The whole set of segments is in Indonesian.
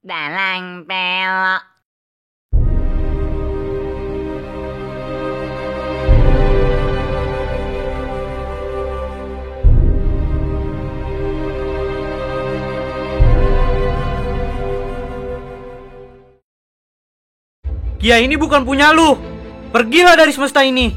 Dalang pelok. Kia ini bukan punya lu. Pergilah dari semesta ini.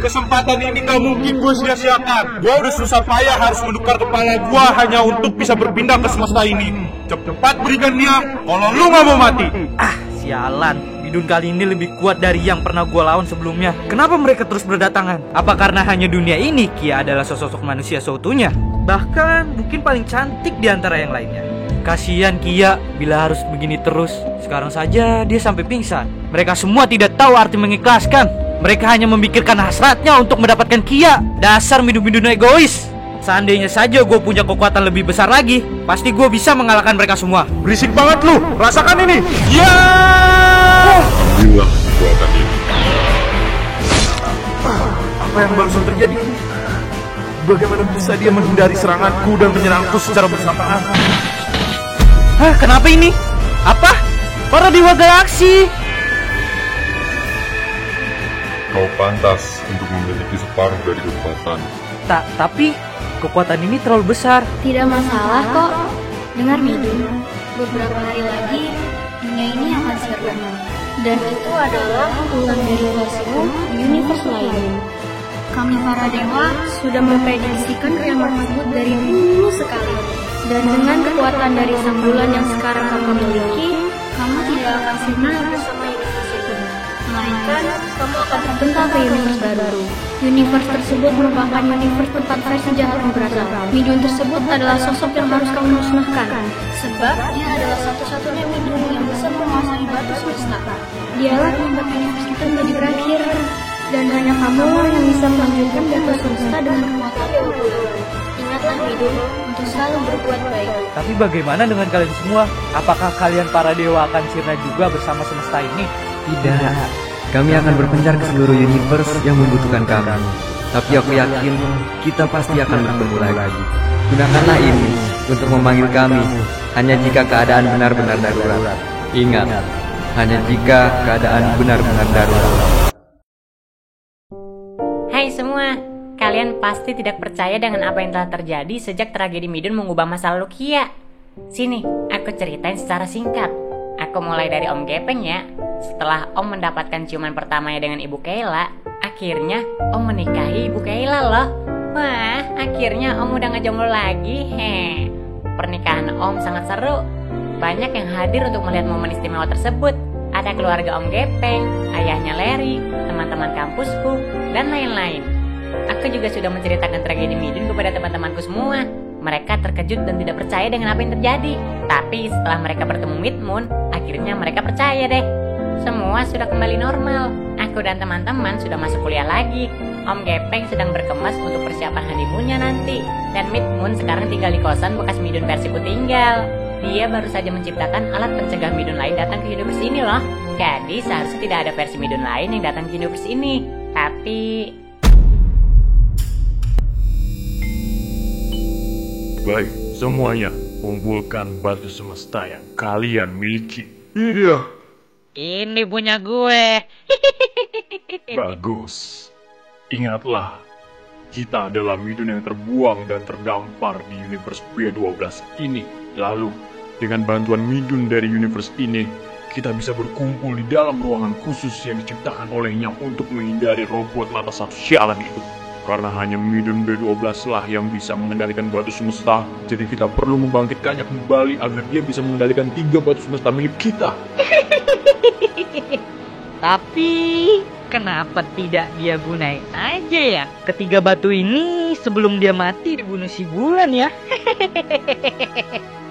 Kesempatan ini gak mungkin gue sia-siakan. Gue udah susah payah harus menukar kepala gue hanya untuk bisa berpindah ke semesta ini. Cepat berikan dia, kalau lu gak mau mati. Sialan. Midun kali ini lebih kuat dari yang pernah gue lawan sebelumnya. Kenapa mereka terus berdatangan? Apa karena hanya dunia ini Kia adalah sosok manusia seutuhnya? Bahkan mungkin paling cantik di antara yang lainnya. Kasihan Kia bila harus begini terus. Sekarang saja dia sampai pingsan. Mereka semua tidak tahu arti mengikhlaskan. Mereka hanya memikirkan hasratnya untuk mendapatkan Kia. Dasar midun-midun egois. Seandainya saja gue punya kekuatan lebih besar lagi, pasti gue bisa mengalahkan mereka semua. Berisik banget lu, rasakan ini. Ya! Ambillah kekuatan ini. Apa yang barusan terjadi? Bagaimana bisa dia menghindari seranganku dan menyerangku secara bersamaan? Hah, kenapa ini? Apa? Para dewa galaksi. Kau pantas untuk memiliki separuh dari kekuatan. Tapi kekuatan ini terlalu besar. Tidak masalah kok. Dengar Midun, beberapa hari lagi dunia ini akan sirna. Dan itu adalah ulang dari versimu di universe lain. Kami para dewa sudah memprediksikan kiamat tersebut dari dulu sekali. Dan dengan kekuatan dari sang bulan yang sekarang kamu miliki, kamu tidak akan sirna bersama universe itu. Melainkan, kamu akan terbentang ke universe baru. Universe tersebut merupakan universe tempat versi jahatmu berasal. Midun tersebut adalah sosok yang harus kamu musnahkan. Sebab dia adalah satu-satunya Midun yang bisa menguasai batu semesta. Dialah membuat universe itu menjadi berakhir. Dan hanya kamu yang bisa melanjutkan batu semesta dengan kekuatan Dewa Bulan. Ingatlah Midun untuk selalu berbuat baik. Tapi bagaimana dengan kalian semua? Apakah kalian para dewa akan sirna juga bersama semesta ini? Tidak, kami akan berpencar ke seluruh universe yang membutuhkan kami. Tapi aku yakin kita pasti akan bertemu lagi. Gunakanlah ini untuk memanggil kami hanya jika keadaan benar-benar darurat. Ingat, hanya jika keadaan benar-benar darurat. Hai semua, kalian pasti tidak percaya dengan apa yang telah terjadi sejak tragedi Midun mengubah masa lalu Kia. Sini, aku ceritain secara singkat. Aku mulai dari Om Gepeng ya. Setelah Om mendapatkan ciuman pertamanya dengan Ibu Kayla, akhirnya Om menikahi Ibu Kayla loh. Wah, akhirnya Om udah ngejomblo lagi. Pernikahan Om sangat seru. Banyak yang hadir untuk melihat momen istimewa tersebut. Ada keluarga Om Gepeng, ayahnya Larry, teman-teman kampusku, dan lain-lain. Aku juga sudah menceritakan tragedi Midun kepada teman-temanku semua. Mereka terkejut dan tidak percaya dengan apa yang terjadi. Tapi setelah mereka bertemu Midmoon, akhirnya mereka percaya deh. Semua sudah kembali normal. Aku dan teman-teman sudah masuk kuliah lagi. Om Gepeng sedang berkemas untuk persiapan honeymoonnya nanti. Dan Midmoon sekarang tinggal di kosan bekas Midun versiku tinggal. Dia baru saja menciptakan alat pencegah Midun lain datang ke universe ini loh. Jadi seharusnya tidak ada versi Midun lain yang datang ke universe ini. Tapi Baik, semuanya kumpulkan batu semesta yang kalian miliki. Iya. ini punya gue. Bagus. Ingatlah, kita adalah Midun yang terbuang dan terdampar di universe B12 ini. Lalu, dengan bantuan Midun dari universe ini, kita bisa berkumpul di dalam ruangan khusus yang diciptakan olehnya untuk menghindari robot mata satu sialan itu. Karena hanya Midun B12 lah yang bisa mengendalikan batu semesta, jadi kita perlu membangkitkannya kembali agar dia bisa mengendalikan 3 batu semesta milik kita. Tapi kenapa tidak dia gunain aja ya ketiga batu ini sebelum dia mati dibunuh si bulan ya?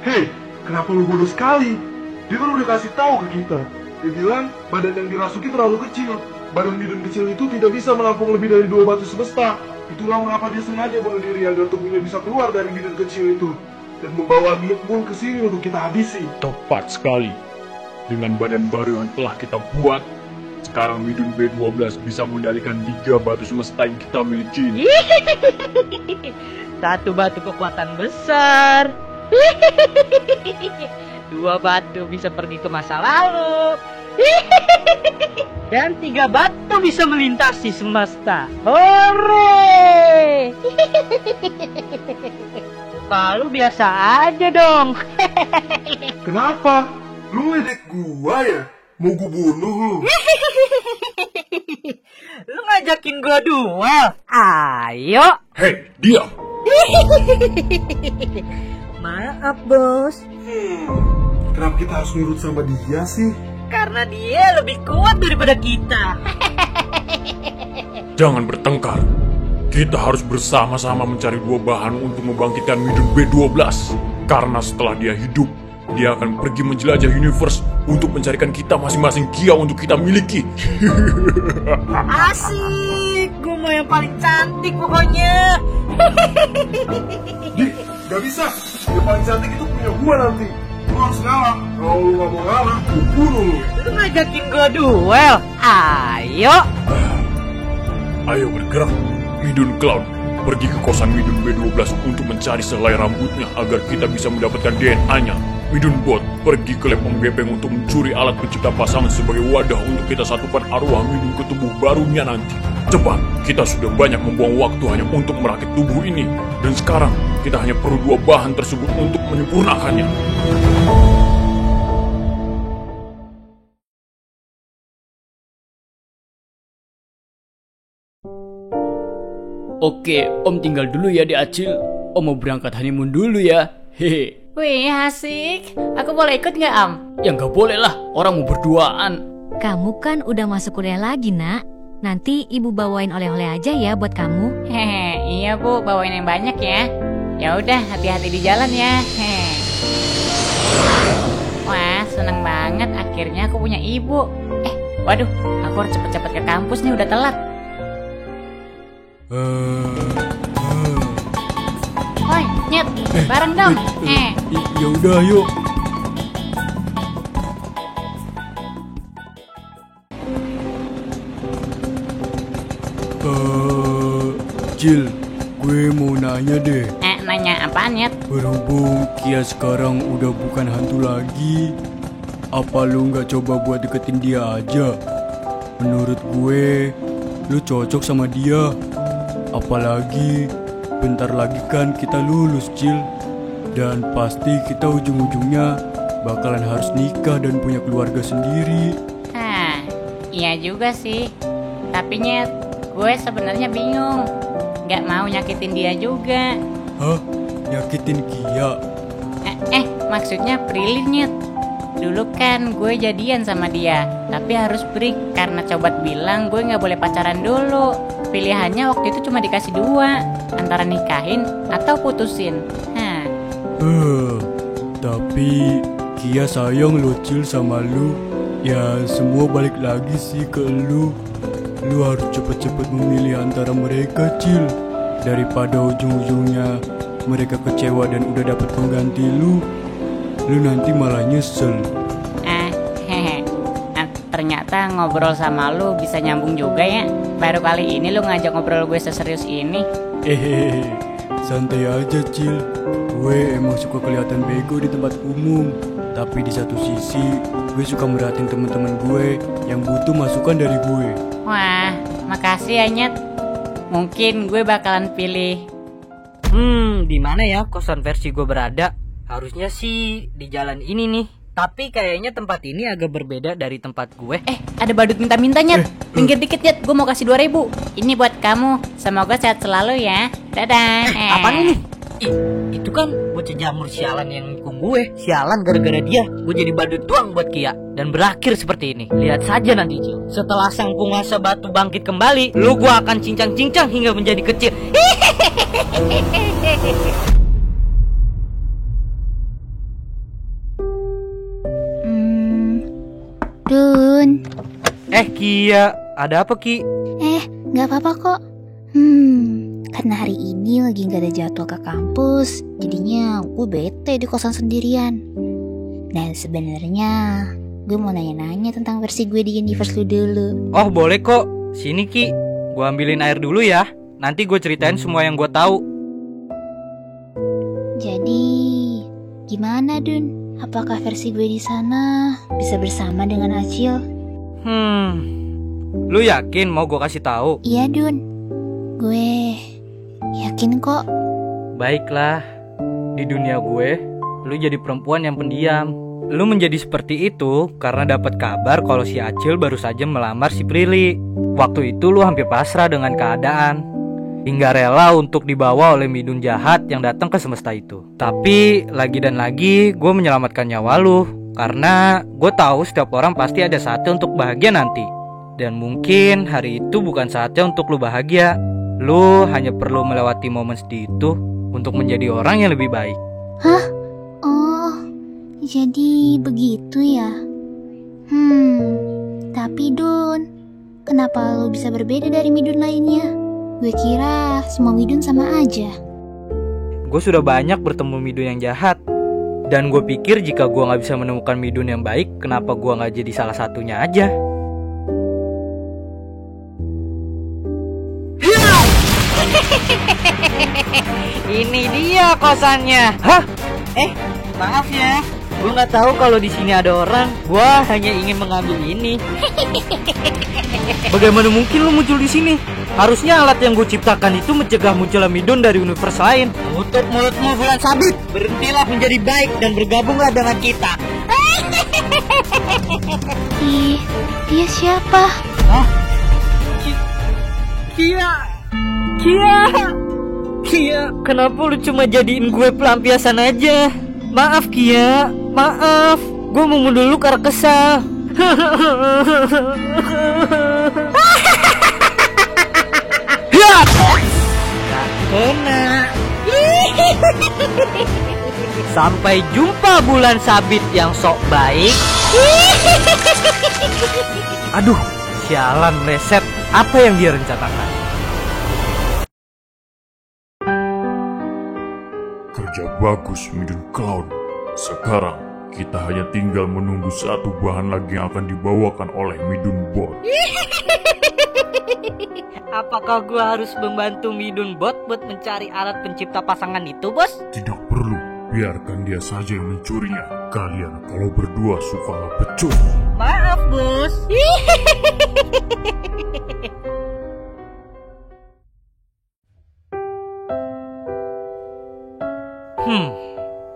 Hei, kenapa lu bodoh sekali? Dia kan udah kasih tahu ke kita. Dia bilang badan yang dirasuki terlalu kecil. Badan Midun kecil itu tidak bisa menampung lebih dari 2 batu semesta. Itulah mengapa dia sengaja bunuh diri agar tubuhnya bisa keluar dari Midun kecil itu dan membawa Midmoon ke sini untuk kita habisi. Tepat sekali. Dengan badan baru yang telah kita buat, sekarang Midun B12 bisa mengendalikan 3 batu semesta yang kita miliki. Satu batu kekuatan besar, 2 batu bisa pergi ke masa lalu. Dan 3 batu bisa melintasi semesta. Hore! Kalau biasa aja dong. Kenapa? Lu ngedek gua ya? Mau gua bunuh lu? Lu ngajakin gua duel? Ayo. Hei, diam! Maaf bos, Kenapa kita harus nurut sama dia sih? karena dia lebih kuat daripada kita. Jangan bertengkar. Kita harus bersama-sama mencari 2 bahan untuk membangkitkan Midun B12. Karena setelah dia hidup, dia akan pergi menjelajah universe untuk mencarikan kita masing-masing Kia untuk kita miliki. Asik, gue mau yang paling cantik pokoknya. Di, gak bisa. Yang paling cantik itu punya gua nanti. Lu harus ngalah. Kalau lu gak mau ngalah, gua bunuh lu. Lu ngajakin gua duel? Ayo. Ayo bergerak, Midun Cloud. Pergi ke kosan Midun B12 untuk mencari selai rambutnya agar kita bisa mendapatkan DNA-nya. Midun Bot pergi ke lab Om Gepeng untuk mencuri alat pencipta pasangan sebagai wadah untuk kita satukan arwah Midun ke tubuh barunya nanti. Cepat, kita sudah banyak membuang waktu hanya untuk merakit tubuh ini. Dan sekarang, kita hanya perlu 2 bahan tersebut untuk menyempurnakannya. Oke, Om tinggal dulu ya di Acil. Om mau berangkat honeymoon dulu ya. Hehe. Wih, asik. Aku boleh ikut nggak, Om? Ya nggak boleh lah, orang mau berduaan. Kamu kan udah masuk kuliah lagi, Nak. Nanti ibu bawain oleh-oleh aja ya buat kamu. Hehe, iya Bu, bawain yang banyak ya. Ya udah, hati-hati di jalan ya. Hehe. Wah, seneng banget. Akhirnya aku punya ibu. Waduh, aku harus cepet-cepet ke kampus nih, udah telat. Woi, Nyet, bareng dong. Ya udah yuk. Cil, gue mau nanya deh. Nanya apaan, Nyet? Berhubung Kia sekarang udah bukan hantu lagi, apa lu nggak coba buat deketin dia aja? Menurut gue, lu cocok sama dia. Apalagi bentar lagi kan kita lulus, Cil. Dan pasti kita ujung-ujungnya bakalan harus nikah dan punya keluarga sendiri. Iya juga sih. Tapi Nyet, gue sebenarnya bingung. Gak mau nyakitin dia juga. Hah? Nyakitin Kia? Maksudnya Prilly, Nyet. Dulu kan gue jadian sama dia, tapi harus break karena Cobat bilang gue gak boleh pacaran dulu. Pilihannya waktu itu cuma dikasih 2, antara nikahin atau putusin. Tapi Kia sayang lo, Cil, sama lu. Ya semua balik lagi sih ke lu. Lu harus cepet-cepet memilih antara mereka, Cil. Daripada ujung-ujungnya mereka kecewa dan udah dapet pengganti lu nanti malah nyesel. Ternyata ngobrol sama lu bisa nyambung juga ya. Baru kali ini lu ngajak ngobrol gue seserius ini. Santai aja, Cil. Gue emang suka kelihatan bego di tempat umum. Tapi di satu sisi, gue suka merhatiin teman-teman gue yang butuh masukan dari gue. Wah, makasih ya, Nyet. Mungkin gue bakalan pilih. Di mana ya kosan versi gue berada? Harusnya sih di jalan ini nih. Tapi kayaknya tempat ini agak berbeda dari tempat gue. Ada badut minta-minta, Nyet. Minggir dikit, Nyet. Gue mau kasih 2.000. Ini buat kamu. Semoga sehat selalu ya. Dadah. Apaan ini? Itu kan bocah jamur sialan yang nikung gue. Sialan gara-gara dia, gue jadi badut doang buat Kia. Dan berakhir seperti ini. Lihat saja nanti, Cil. Setelah sang penguasa batu bangkit kembali, lu gue akan cincang-cincang hingga menjadi kecil. Dun. Kia, ada apa, Ki? Gak apa-apa kok. Karena hari ini lagi gak ada jadwal ke kampus, jadinya gue bete di kosan sendirian. Dan sebenarnya gue mau nanya-nanya tentang versi gue di universe lu dulu. Oh, boleh kok. Sini, Ki. Gue ambilin air dulu ya. Nanti gue ceritain semua yang gue tahu. Jadi, Gimana, Dun? Apakah versi gue di sana bisa bersama dengan Acil? Lu yakin mau gue kasih tahu? Iya, Dun. Gue yakin kok. Baiklah, di dunia gue, lu jadi perempuan yang pendiam. Lu menjadi seperti itu karena dapat kabar kalau si Acil baru saja melamar si Prilly. Waktu itu lu hampir pasrah dengan keadaan, hingga rela untuk dibawa oleh midun jahat yang datang ke semesta itu. Tapi lagi dan lagi gue menyelamatkan nyawa lu, karena gue tahu setiap orang pasti ada saatnya untuk bahagia nanti. Dan mungkin hari itu bukan saatnya untuk lu bahagia. Lu hanya perlu melewati momen sedih itu untuk menjadi orang yang lebih baik. Hah? Oh, jadi begitu ya? Tapi Dun, kenapa lo bisa berbeda dari midun lainnya? Gue kira semua midun sama aja. Gue sudah banyak bertemu midun yang jahat, dan gue pikir jika gue gak bisa menemukan midun yang baik, kenapa gue gak jadi salah satunya aja? Ini dia kosannya. Hah? Maaf ya, gue nggak tahu kalau di sini ada orang. Gue hanya ingin mengambil ini. Bagaimana mungkin lu muncul di sini? Harusnya alat yang gue ciptakan itu mencegah munculnya midun dari universe lain. Tutup mulutmu, Bulan Sabit. Berhentilah menjadi baik dan bergabunglah dengan kita. Dia siapa? Hah? Kia, kenapa lu cuma jadiin gue pelampiasan aja? Maaf Kia, maaf. Gue mau mundur dulu karena kesal. Kena. Sampai jumpa Bulan Sabit yang sok baik. Aduh, sialan meleset. Apa yang dia rencanakan? Kerja bagus, Midun Clown. Sekarang kita hanya tinggal menunggu satu bahan lagi yang akan dibawakan oleh Midun Bot. Apakah gue harus membantu Midun Bot buat mencari alat pencipta pasangan itu, bos? Tidak perlu, biarkan dia saja yang mencurinya. Kalian kalau berdua suka ngepecut. Maaf, bos.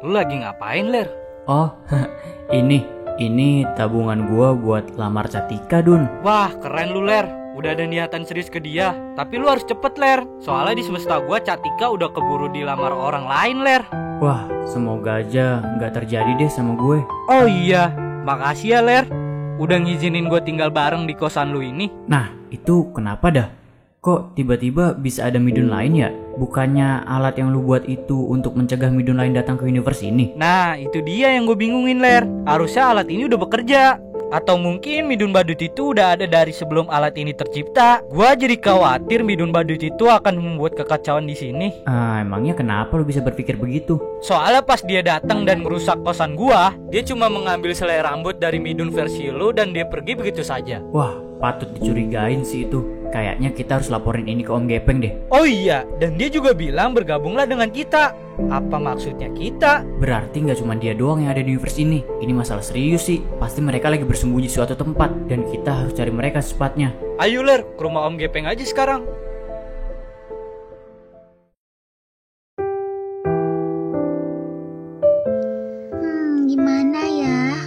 Lu lagi ngapain, Ler? Oh, ini tabungan gua buat lamar Catika, Dun. Wah, keren lu, Ler. Udah ada niatan serius ke dia. Tapi lu harus cepet, Ler. Soalnya di semesta gua Catika udah keburu dilamar orang lain, Ler. Wah, semoga aja nggak terjadi deh sama gue. Oh iya, makasih ya, Ler. Udah ngizinin gue tinggal bareng di kosan lu ini. Nah, itu kenapa dah? Kok tiba-tiba bisa ada midun lain ya? Bukannya alat yang lu buat itu untuk mencegah midun lain datang ke universe ini? Nah, itu dia yang gue bingungin, Ler. Harusnya alat ini udah bekerja. Atau mungkin midun badut itu udah ada dari sebelum alat ini tercipta. Gua jadi khawatir midun badut itu akan membuat kekacauan di sini. Emangnya kenapa lu bisa berpikir begitu? Soalnya pas dia datang dan merusak kosan gua, dia cuma mengambil selai rambut dari midun versi lu dan dia pergi begitu saja. Wah, patut dicurigain sih itu. Kayaknya kita harus laporin ini ke Om Gepeng deh. Oh iya, dan dia juga bilang bergabunglah dengan kita. Apa maksudnya kita? Berarti nggak cuma dia doang yang ada di universe ini. Ini masalah serius sih. Pasti mereka lagi bersembunyi di suatu tempat dan kita harus cari mereka secepatnya. Ayo, Ler, ke rumah Om Gepeng aja sekarang. Gimana ya?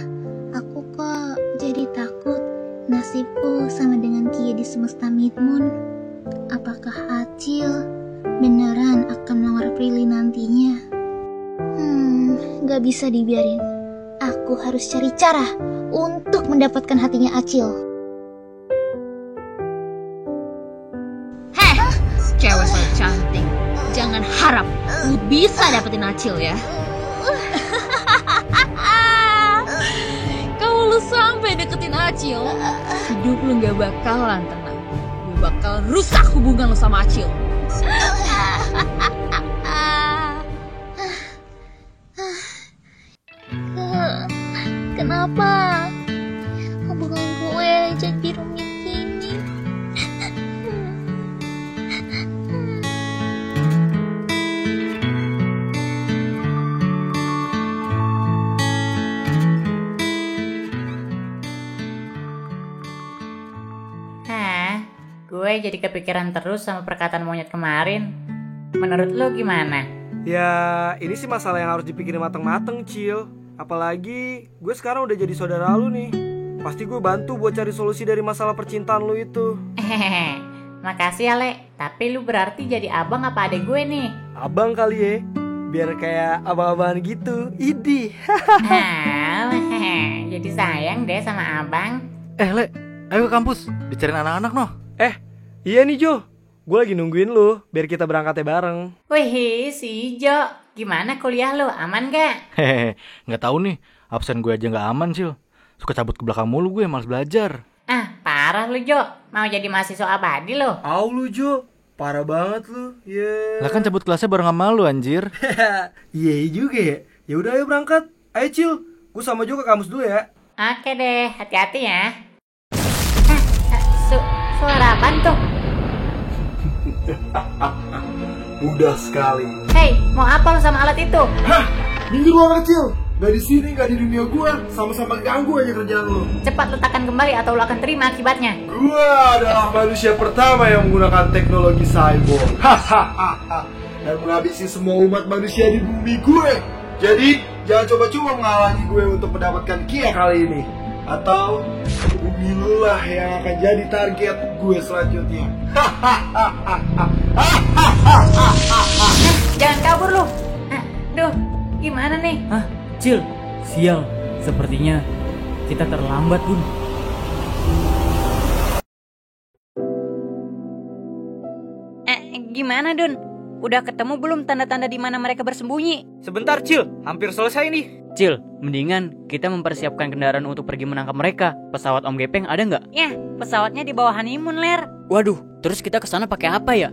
Aku kok jadi takut nasibku sama dengan Kia di semesta Midmoon. Apakah Acil beneran akan melamar Prilly nantinya? Gak bisa dibiarin. Aku harus cari cara untuk mendapatkan hatinya Acil. Heh, cewek so cantik. Jangan harap lu bisa dapetin Acil ya. Kalau lu sampai deketin Acil, hidup lu gak bakalan tenang. Gue bakal rusak hubungan lu sama Acil. Kenapa hubungan gue jadi rumit gini? Gue jadi kepikiran terus sama perkataan monyet kemarin. Menurut lo gimana? Ya, ini sih masalah yang harus dipikirin mateng-mateng, Cil. Apalagi gue sekarang udah jadi saudara lu nih. Pasti gue bantu buat cari solusi dari masalah percintaan lu itu. Hehehe, makasih ya Le. Tapi lu berarti jadi abang apa adek gue nih? Abang kali ya, biar kayak abang-abangan gitu. Idih. Jadi sayang deh sama abang. Le, ayo ke kampus, dicariin anak-anak noh. Iya nih Jo, gue lagi nungguin lu biar kita berangkatnya bareng. Wih, si Jo, gimana kuliah lu? Aman gak? Hehehe, nggak tahu nih, absen gue aja nggak aman Cil. Suka cabut ke belakang mulu gue, malas belajar. Parah lu Jo, mau jadi mahasiswa abadi lo. Au lu Jo, parah banget lu. Lah kan cabut kelasnya bareng sama lu anjir. Iya juga ya. Ya udah ayo berangkat. Ayo Cil, gue sama Jo ke kampus dulu ya. Oke deh, hati-hati ya. Suara apaan tuh? Mudah sekali. Hei, mau apa lo sama alat itu? Minggir lu anak kecil. Gak di sini, gak di dunia gua. Sama-sama ganggu aja kerjaan lu. Cepat letakkan kembali atau lo akan terima akibatnya. Gua adalah manusia pertama yang menggunakan teknologi cyborg. Dan menghabisi semua umat manusia di bumi gue. Jadi, jangan coba-coba menghalangi gue untuk mendapatkan Kia kali ini. Atau, bumi lu lah yang akan jadi target gue selanjutnya. Jangan kabur lu. Duh, gimana nih? Cil, sial. Sepertinya kita terlambat, Bun. Gimana, Dun? Udah ketemu belum tanda-tanda di mana mereka bersembunyi? Sebentar Cil, hampir selesai nih. Cil, mendingan kita mempersiapkan kendaraan untuk pergi menangkap mereka. Pesawat Om Gepeng ada nggak? Ya, pesawatnya di bawah honeymoon, Ler. Waduh, terus kita kesana pakai apa ya?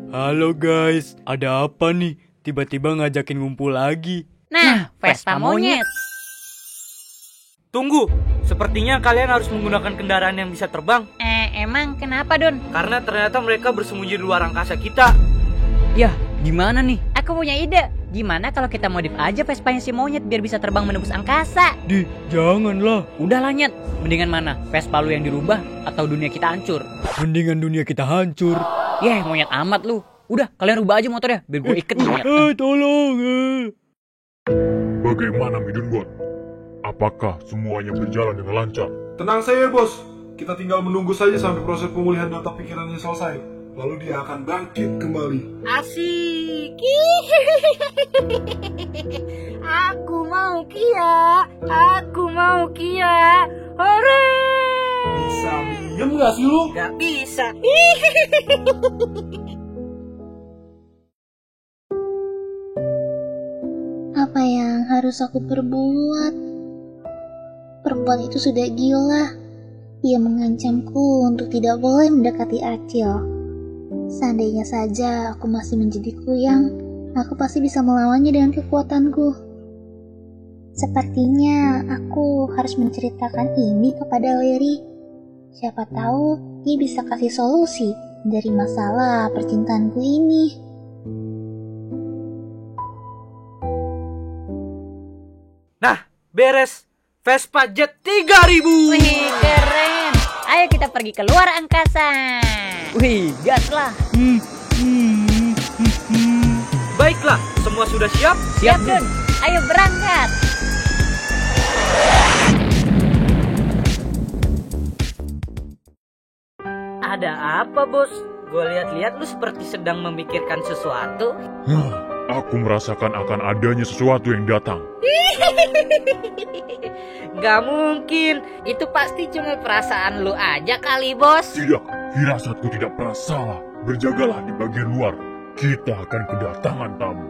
Halo guys, ada apa nih? Tiba-tiba ngajakin ngumpul lagi. Nah, Vespa monyet. Tunggu, sepertinya kalian harus menggunakan kendaraan yang bisa terbang. Emang kenapa, Dun? Karena ternyata mereka bersembunyi di luar angkasa kita. Yah, gimana nih? Aku punya ide. Gimana kalau kita modif aja Vespanya si monyet biar bisa terbang menembus angkasa? Janganlah. Udahlah Nyet, mendingan mana? Vespa lu yang dirubah atau dunia kita hancur? Mendingan dunia kita hancur. Monyet amat lu. Udah, kalian rubah aja motornya biar gue iket Nyet. Tolong. Bagaimana Midun Bot? Apakah semuanya berjalan dengan lancar? Tenang saja bos, kita tinggal menunggu saja sampai proses pemulihan data pikirannya selesai. Lalu dia akan bangkit kembali. Asik. Aku mau Kia. Hore. Bisa diem gak sih lu? Gak bisa. Apa yang harus aku perbuat? Perempuan itu sudah gila. Ia mengancamku untuk tidak boleh mendekati Acil. Seandainya saja aku masih menjadi kuyang, aku pasti bisa melawannya dengan kekuatanku. Sepertinya aku harus menceritakan ini kepada Leri. Siapa tahu dia bisa kasih solusi dari masalah percintaanku ini. Nah, beres. Vespa Jet 3000. Wih, keren. Ayo kita pergi ke luar angkasa. Wih, gas lah. Baiklah, semua sudah siap? Siap, Dun. Ayo berangkat. Ada apa, Bos? Gue lihat-lihat lu seperti sedang memikirkan sesuatu. Aku merasakan akan adanya sesuatu yang datang. Gak mungkin. Itu pasti cuma perasaan lu aja kali, Bos. Tidak, firasatku tidak pernah salah. Berjagalah di bagian luar. Kita akan kedatangan tamu.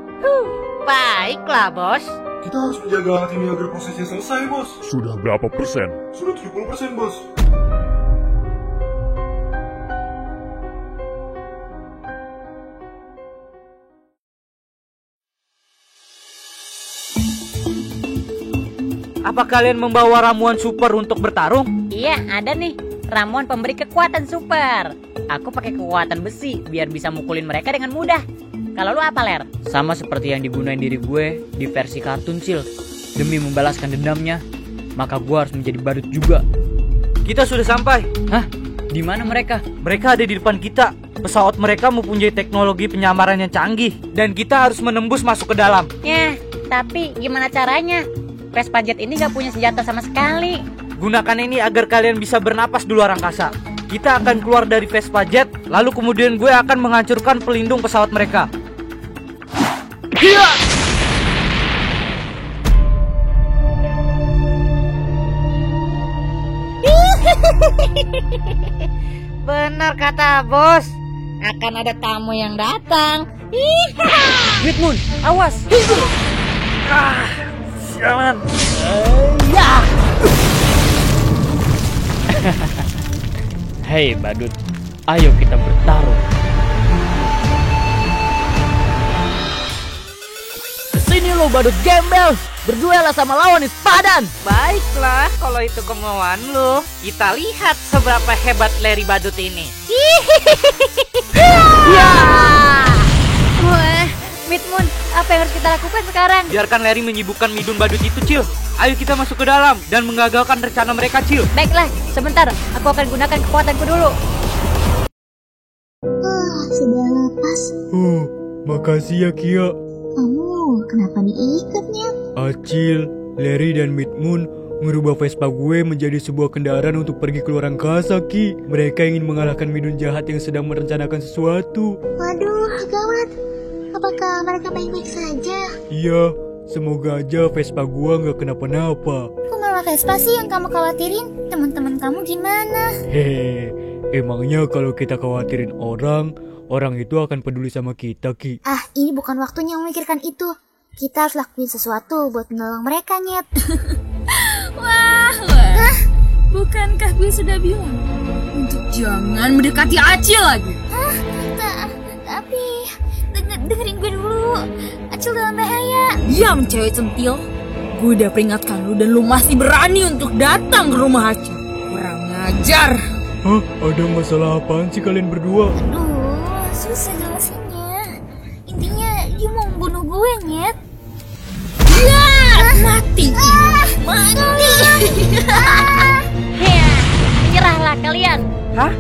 Baiklah, Bos. Kita harus menjaga alat ini agar prosesnya selesai, bos. Sudah berapa persen? Sudah 70%, bos. Apa kalian membawa ramuan super untuk bertarung? Iya, ada nih. Ramuan pemberi kekuatan super. Aku pakai kekuatan besi biar bisa mukulin mereka dengan mudah. Kalau lu apa, Ler? Sama seperti yang digunain diri gue di versi kartun, Cil. Demi membalaskan dendamnya, maka gue harus menjadi badut juga. Kita sudah sampai. Hah? Di mana mereka? Mereka ada di depan kita. Pesawat mereka mempunyai teknologi penyamaran yang canggih dan kita harus menembus masuk ke dalam. Ya, tapi gimana caranya? Vespa Jet ini gak punya senjata sama sekali. Gunakan ini agar kalian bisa bernapas di luar angkasa. Kita akan keluar dari Vespa Jet, lalu kemudian gue akan menghancurkan pelindung pesawat mereka. Hiya! Benar kata bos, akan ada tamu yang datang. Midmoon, awas! Sialan. Hei badut, ayo kita bertarung. Kesini lo badut gembel, berduel sama lawan sepadan. Baiklah, kalau itu kemauan lu. Kita lihat seberapa hebat Larry badut ini. Wah, Midmoon, apa yang harus kita lakukan sekarang? Biarkan Larry menyibukkan Midun badut itu, Cil. Ayo kita masuk ke dalam dan menggagalkan rencana mereka, Cil. Baiklah, sebentar, aku akan gunakan kekuatanku dulu. Sudah lepas. Makasih ya Kia. Kamu kenapa diikatnya? Acil, Larry dan Midmoon merubah Vespa gue menjadi sebuah kendaraan untuk pergi ke luar angkasa, Ki. Mereka ingin mengalahkan Midun jahat yang sedang merencanakan sesuatu. Waduh, gawat. Apakah mereka baik-baik saja? Iya, semoga aja Vespa gue nggak kenapa-napa. Kok malah Vespa sih yang kamu khawatirin? Teman-teman kamu gimana? Hehe, emangnya kalau kita khawatirin orang itu akan peduli sama kita, Ki. Ah, ini bukan waktunya memikirkan itu. Kita harus lakuin sesuatu buat menolong mereka, Nyet. Wah. Bukankah gue sudah bilang untuk jangan mendekati Acil lagi? Hah? Tapi dengerin gue dulu. Acil dalam bahaya. Diam, cewek centil. Gue udah peringatkan lu dan lu masih berani untuk datang ke rumah Acil. Kurang ngajar. Hah? Ada masalah apaan sih kalian berdua? Aduh, susah jelasinnya. Intinya dia mau membunuh gue, Nyet. Ya, mati. Mati. Ya, menyerahlah kalian. Hah?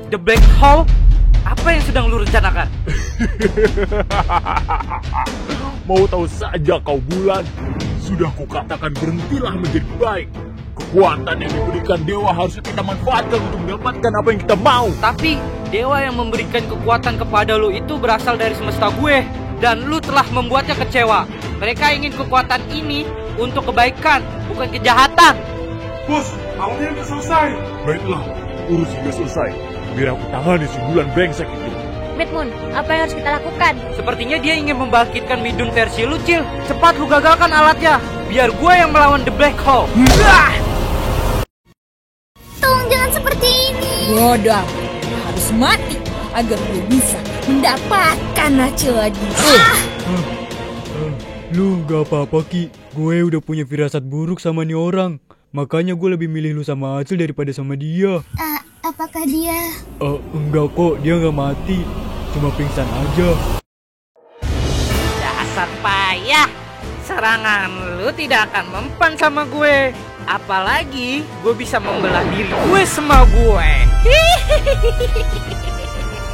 The Black Hole? Apa yang sedang lu rencanakan? Mau tahu saja kau Bulan? Sudah kukatakan berhentilah menjadi baik. Kekuatan yang diberikan dewa harus kita manfaatkan untuk mendapatkan apa yang kita mau. Tapi dewa yang memberikan kekuatan kepada lu itu berasal dari semesta gue. Dan lu telah membuatnya kecewa. Mereka ingin kekuatan ini untuk kebaikan, bukan kejahatan. Bos, awalnya udah selesai. Baiklah, urus hingga selesai. Biar aku tangani si Bulan brengsek itu. Midmoon, apa yang harus kita lakukan? Sepertinya dia ingin membangkitkan Midun versi lu, Cil. Cepat lu gagalkan alatnya, biar gue yang melawan The Black Hole. Tolong jangan seperti ini. Bodoh, harus mati agar gue bisa mendapatkan Acil lagi. Lu gak apa-apa, Ki. Gue udah punya firasat buruk sama nih orang. Makanya gue lebih milih lu sama Acil daripada sama dia. Apakah dia... Enggak kok, dia gak mati. Cuma pingsan aja. Dasar payah. Serangan lu tidak akan mempan sama gue. Apalagi gue bisa membelah diri gue sama gue.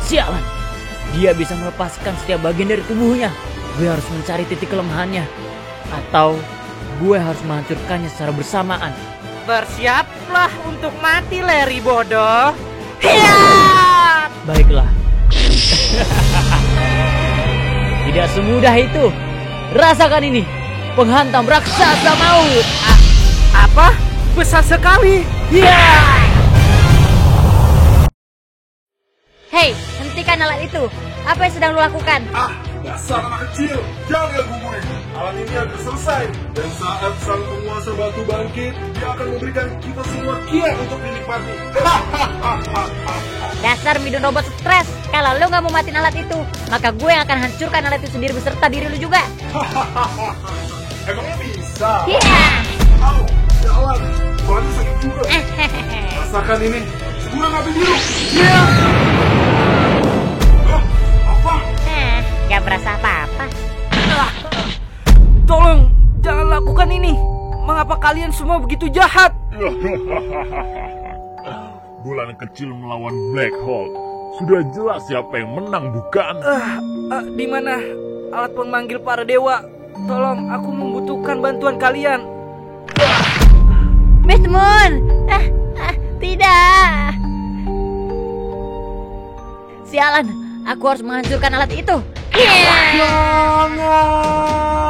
Sialan, dia bisa melepaskan setiap bagian dari tubuhnya. Gue harus mencari titik kelemahannya. Atau gue harus menghancurkannya secara bersamaan. Bersiaplah untuk mati, Larry bodoh. Baiklah. Tidak semudah itu. Rasakan ini, penghantam raksasa maut. Apa? Besar sekali. Hei, hentikan alat itu. Apa yang sedang lu lakukan? Dasar anak kecil, jangan ganggu gue. Alat ini akan selesai. Dan saat sang penguasa batu bangkit, dia akan memberikan kita semua kiat untuk dinikmati. Dasar Midun robot stres. Kalau lu gak mau matiin alat itu, maka gue yang akan hancurkan alat itu sendiri beserta diri lu juga. Emangnya bisa? Au, jalan. Badannya sakit juga. Rasakan ini. Segera ngambil biru. Apa? Gak berasa apa-apa. Tolong, jangan lakukan ini. Mengapa kalian semua begitu jahat? Bulan kecil melawan black hole. Sudah jelas siapa yang menang, bukan? Di mana alat pemanggil para dewa? Tolong, aku membutuhkan bantuan kalian. Beast Moon! Tidak! Sialan, aku harus menghancurkan alat itu. Jangan!